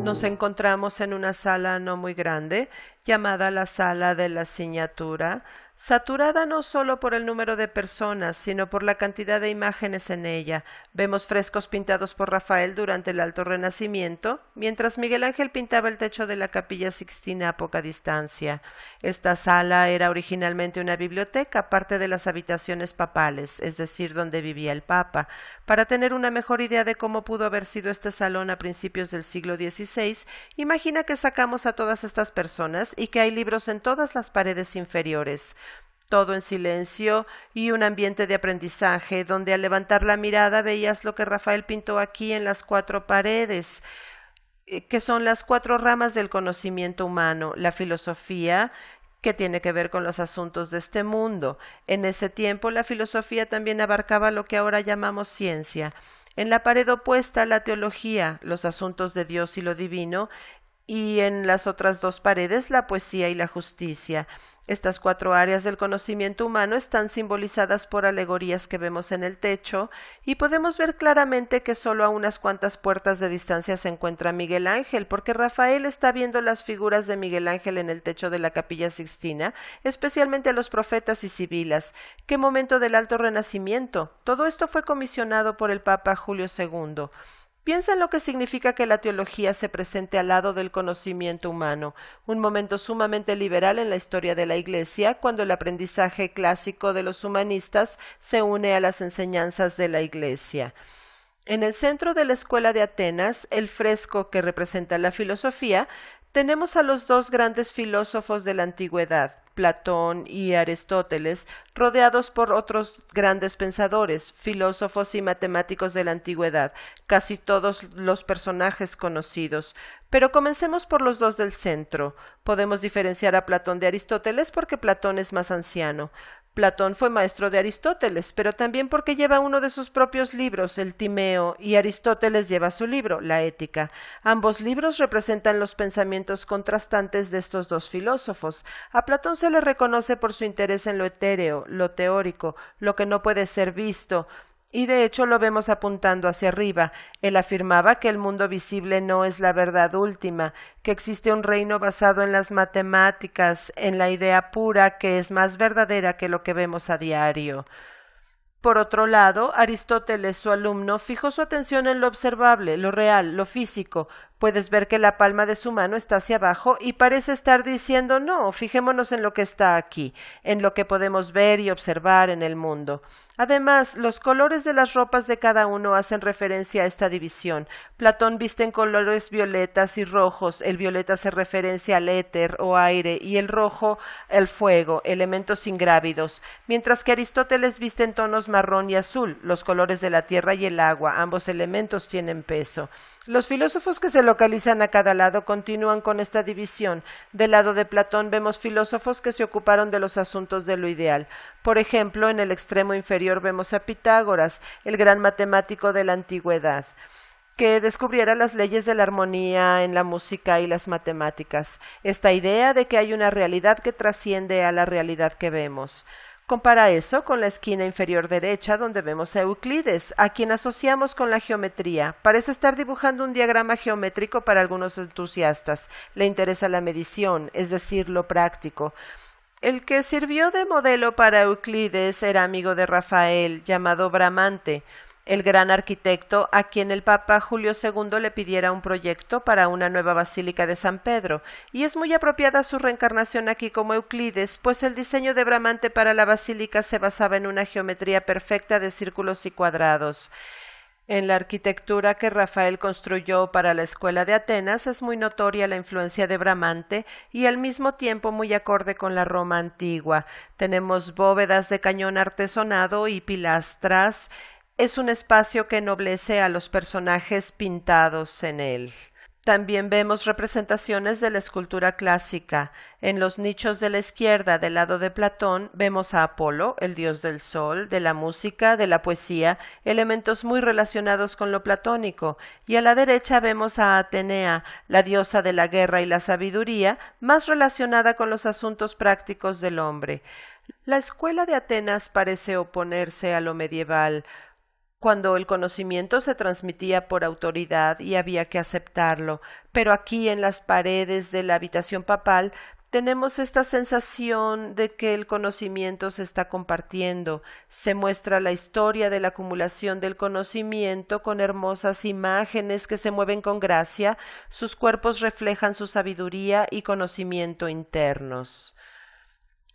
Nos encontramos en una sala no muy grande, llamada la sala de la signatura, saturada no solo por el número de personas, sino por la cantidad de imágenes en ella. Vemos frescos pintados por Rafael durante el Alto Renacimiento, mientras Miguel Ángel pintaba el techo de la Capilla Sixtina a poca distancia. Esta sala era originalmente una biblioteca, parte de las habitaciones papales, es decir, donde vivía el Papa. Para tener una mejor idea de cómo pudo haber sido este salón a principios del siglo XVI, imagina que sacamos a todas estas personas y que hay libros en todas las paredes inferiores. Todo en silencio y un ambiente de aprendizaje, donde al levantar la mirada veías lo que Rafael pintó aquí en las 4 paredes, que son las 4 ramas del conocimiento humano: la filosofía, que tiene que ver con los asuntos de este mundo. En ese tiempo la filosofía también abarcaba lo que ahora llamamos ciencia. En la pared opuesta, la teología, los asuntos de Dios y lo divino, y en las otras 2 paredes, la poesía y la justicia. Estas 4 áreas del conocimiento humano están simbolizadas por alegorías que vemos en el techo, y podemos ver claramente que solo a unas cuantas puertas de distancia se encuentra Miguel Ángel, porque Rafael está viendo las figuras de Miguel Ángel en el techo de la Capilla Sixtina, especialmente a los profetas y sibilas. ¡Qué momento del Alto Renacimiento! Todo esto fue comisionado por el Papa Julio II. Piensa en lo que significa que la teología se presente al lado del conocimiento humano, un momento sumamente liberal en la historia de la Iglesia, cuando el aprendizaje clásico de los humanistas se une a las enseñanzas de la Iglesia. En el centro de la Escuela de Atenas, el fresco que representa la filosofía, tenemos a los 2 grandes filósofos de la antigüedad, Platón y Aristóteles, rodeados por otros grandes pensadores, filósofos y matemáticos de la antigüedad, casi todos los personajes conocidos. Pero comencemos por los 2 del centro. Podemos diferenciar a Platón de Aristóteles porque Platón es más anciano. Platón fue maestro de Aristóteles, pero también porque lleva uno de sus propios libros, el Timeo, y Aristóteles lleva su libro, la Ética. Ambos libros representan los pensamientos contrastantes de estos 2 filósofos. A Platón se le reconoce por su interés en lo etéreo, lo teórico, lo que no puede ser visto, y de hecho lo vemos apuntando hacia arriba. Él afirmaba que el mundo visible no es la verdad última, que existe un reino basado en las matemáticas, en la idea pura que es más verdadera que lo que vemos a diario. Por otro lado, Aristóteles, su alumno, fijó su atención en lo observable, lo real, lo físico. Puedes ver que la palma de su mano está hacia abajo y parece estar diciendo: no, fijémonos en lo que está aquí, en lo que podemos ver y observar en el mundo. Además, los colores de las ropas de cada uno hacen referencia a esta división. Platón viste en colores violetas y rojos. El violeta hace referencia al éter o aire y el rojo al fuego, elementos ingrávidos, mientras que Aristóteles viste en tonos marrón y azul, los colores de la tierra y el agua. Ambos elementos tienen peso. Los filósofos que se localizan a cada lado continúan con esta división. Del lado de Platón vemos filósofos que se ocuparon de los asuntos de lo ideal. Por ejemplo, en el extremo inferior vemos a Pitágoras, el gran matemático de la antigüedad, que descubriera las leyes de la armonía en la música y las matemáticas. Esta idea de que hay una realidad que trasciende a la realidad que vemos. Compara eso con la esquina inferior derecha, donde vemos a Euclides, a quien asociamos con la geometría. Parece estar dibujando un diagrama geométrico para algunos entusiastas. Le interesa la medición, es decir, lo práctico. El que sirvió de modelo para Euclides era amigo de Rafael, llamado Bramante, el gran arquitecto a quien el Papa Julio II le pidiera un proyecto para una nueva basílica de San Pedro, y es muy apropiada su reencarnación aquí como Euclides, pues el diseño de Bramante para la basílica se basaba en una geometría perfecta de círculos y cuadrados. En la arquitectura que Rafael construyó para la Escuela de Atenas es muy notoria la influencia de Bramante y al mismo tiempo muy acorde con la Roma antigua. Tenemos bóvedas de cañón artesonado y pilastras. Es un espacio que ennoblece a los personajes pintados en él. También vemos representaciones de la escultura clásica. En los nichos de la izquierda, del lado de Platón, vemos a Apolo, el dios del sol, de la música, de la poesía, elementos muy relacionados con lo platónico, y a la derecha vemos a Atenea, la diosa de la guerra y la sabiduría, más relacionada con los asuntos prácticos del hombre. La escuela de Atenas parece oponerse a lo medieval, cuando el conocimiento se transmitía por autoridad y había que aceptarlo, pero aquí en las paredes de la habitación papal tenemos esta sensación de que el conocimiento se está compartiendo. Se muestra la historia de la acumulación del conocimiento con hermosas imágenes que se mueven con gracia, sus cuerpos reflejan su sabiduría y conocimiento internos.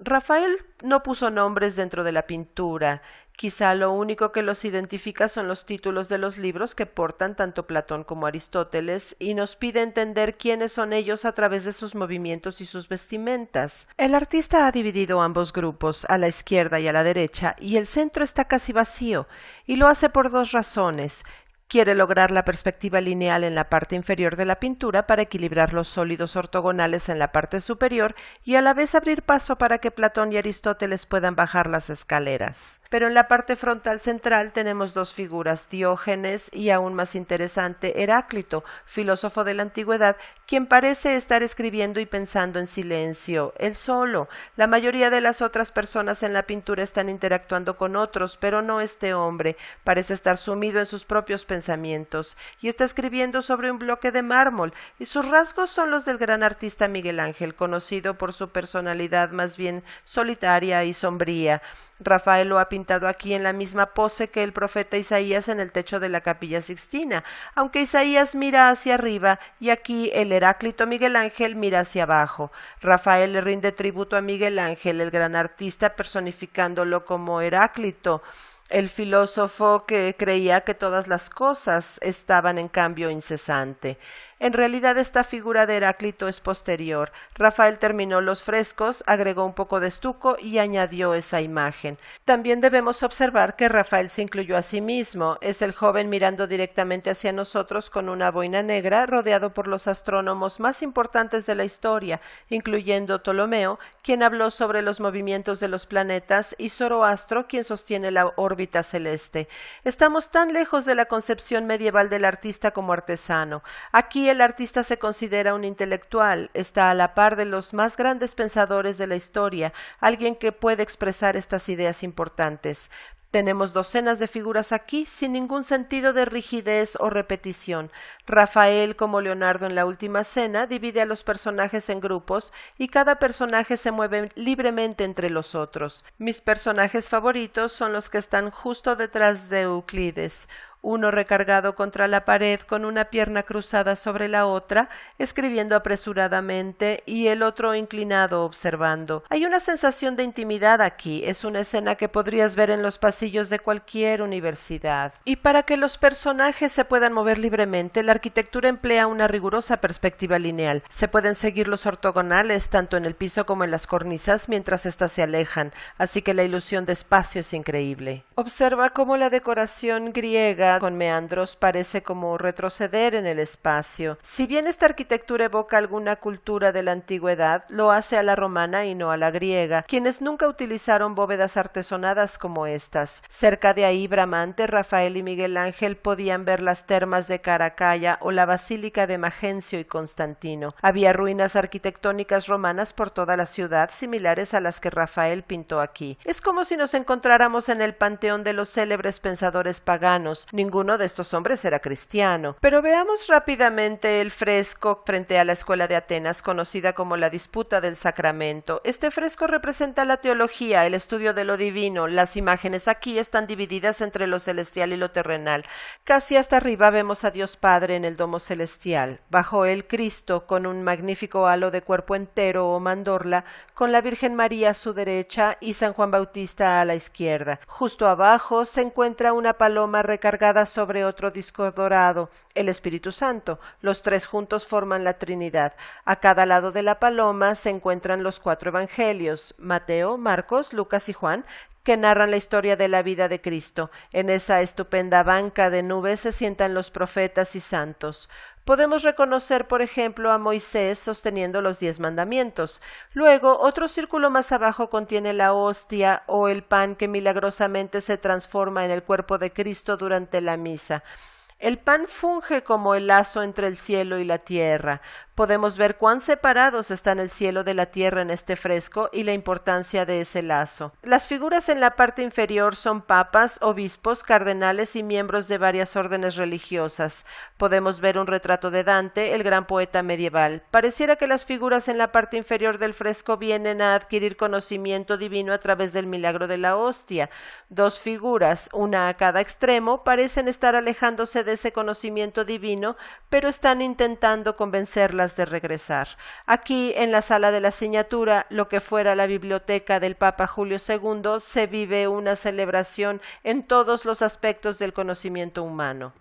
Rafael no puso nombres dentro de la pintura. Quizá lo único que los identifica son los títulos de los libros que portan tanto Platón como Aristóteles y nos pide entender quiénes son ellos a través de sus movimientos y sus vestimentas. El artista ha dividido ambos grupos, a la izquierda y a la derecha, y el centro está casi vacío, y lo hace por dos razones. Quiere lograr la perspectiva lineal en la parte inferior de la pintura para equilibrar los sólidos ortogonales en la parte superior y a la vez abrir paso para que Platón y Aristóteles puedan bajar las escaleras. Pero en la parte frontal central tenemos dos figuras, Diógenes y, aún más interesante, Heráclito, filósofo de la antigüedad, quien parece estar escribiendo y pensando en silencio, él solo. La mayoría de las otras personas en la pintura están interactuando con otros, pero no este hombre. Parece estar sumido en sus propios pensamientos y está escribiendo sobre un bloque de mármol, y sus rasgos son los del gran artista Miguel Ángel, conocido por su personalidad más bien solitaria y sombría. Rafael lo ha pintado aquí en la misma pose que el profeta Isaías en el techo de la Capilla Sixtina, aunque Isaías mira hacia arriba y aquí el Heráclito Miguel Ángel mira hacia abajo. Rafael le rinde tributo a Miguel Ángel, el gran artista, personificándolo como Heráclito, el filósofo que creía que todas las cosas estaban en cambio incesante. En realidad esta figura de Heráclito es posterior. Rafael terminó los frescos, agregó un poco de estuco y añadió esa imagen. También debemos observar que Rafael se incluyó a sí mismo. Es el joven mirando directamente hacia nosotros con una boina negra, rodeado por los astrónomos más importantes de la historia, incluyendo Ptolomeo, quien habló sobre los movimientos de los planetas, y Zoroastro, quien sostiene la órbita celeste. Estamos tan lejos de la concepción medieval del artista como artesano. Aquí el artista se considera un intelectual, está a la par de los más grandes pensadores de la historia, alguien que puede expresar estas ideas importantes. Tenemos docenas de figuras aquí sin ningún sentido de rigidez o repetición. Rafael, como Leonardo en la Última Cena, divide a los personajes en grupos y cada personaje se mueve libremente entre los otros. Mis personajes favoritos son los que están justo detrás de Euclides. Uno recargado contra la pared con una pierna cruzada sobre la otra, escribiendo apresuradamente, y el otro inclinado observando. Hay una sensación de intimidad aquí, es una escena que podrías ver en los pasillos de cualquier universidad. Y para que los personajes se puedan mover libremente, la arquitectura emplea una rigurosa perspectiva lineal. Se pueden seguir los ortogonales tanto en el piso como en las cornisas mientras éstas se alejan, así que la ilusión de espacio es increíble. Observa cómo la decoración griega con meandros parece como retroceder en el espacio. Si bien esta arquitectura evoca alguna cultura de la antigüedad, lo hace a la romana y no a la griega, quienes nunca utilizaron bóvedas artesonadas como estas. Cerca de ahí, Bramante, Rafael y Miguel Ángel podían ver las termas de Caracalla o la basílica de Magencio y Constantino. Había ruinas arquitectónicas romanas por toda la ciudad, similares a las que Rafael pintó aquí. Es como si nos encontráramos en el panteón de los célebres pensadores paganos. Ninguno de estos hombres era cristiano. Pero veamos rápidamente el fresco frente a la escuela de Atenas, conocida como la disputa del sacramento. Este fresco representa la teología, el estudio de lo divino. Las imágenes aquí están divididas entre lo celestial y lo terrenal. Casi hasta arriba vemos a Dios Padre en el domo celestial. Bajo él Cristo, con un magnífico halo de cuerpo entero o mandorla, con la Virgen María a su derecha y San Juan Bautista a la izquierda. Justo abajo se encuentra una paloma recargada sobre otro disco dorado, el Espíritu Santo. Los tres juntos forman la Trinidad. A cada lado de la paloma se encuentran los cuatro evangelios, Mateo, Marcos, Lucas y Juan, que narran la historia de la vida de Cristo. En esa estupenda banca de nubes se sientan los profetas y santos. Podemos reconocer, por ejemplo, a Moisés sosteniendo los 10 mandamientos. Luego, otro círculo más abajo contiene la hostia o el pan que milagrosamente se transforma en el cuerpo de Cristo durante la misa. El pan funge como el lazo entre el cielo y la tierra. Podemos ver cuán separados están el cielo de la tierra en este fresco y la importancia de ese lazo. Las figuras en la parte inferior son papas, obispos, cardenales y miembros de varias órdenes religiosas. Podemos ver un retrato de Dante, el gran poeta medieval. Pareciera que las figuras en la parte inferior del fresco vienen a adquirir conocimiento divino a través del milagro de la hostia. Dos figuras, una a cada extremo, parecen estar alejándose de ese conocimiento divino, pero están intentando convencerlas de regresar. Aquí, en la sala de la Signatura, lo que fuera la biblioteca del Papa Julio II, se vive una celebración en todos los aspectos del conocimiento humano.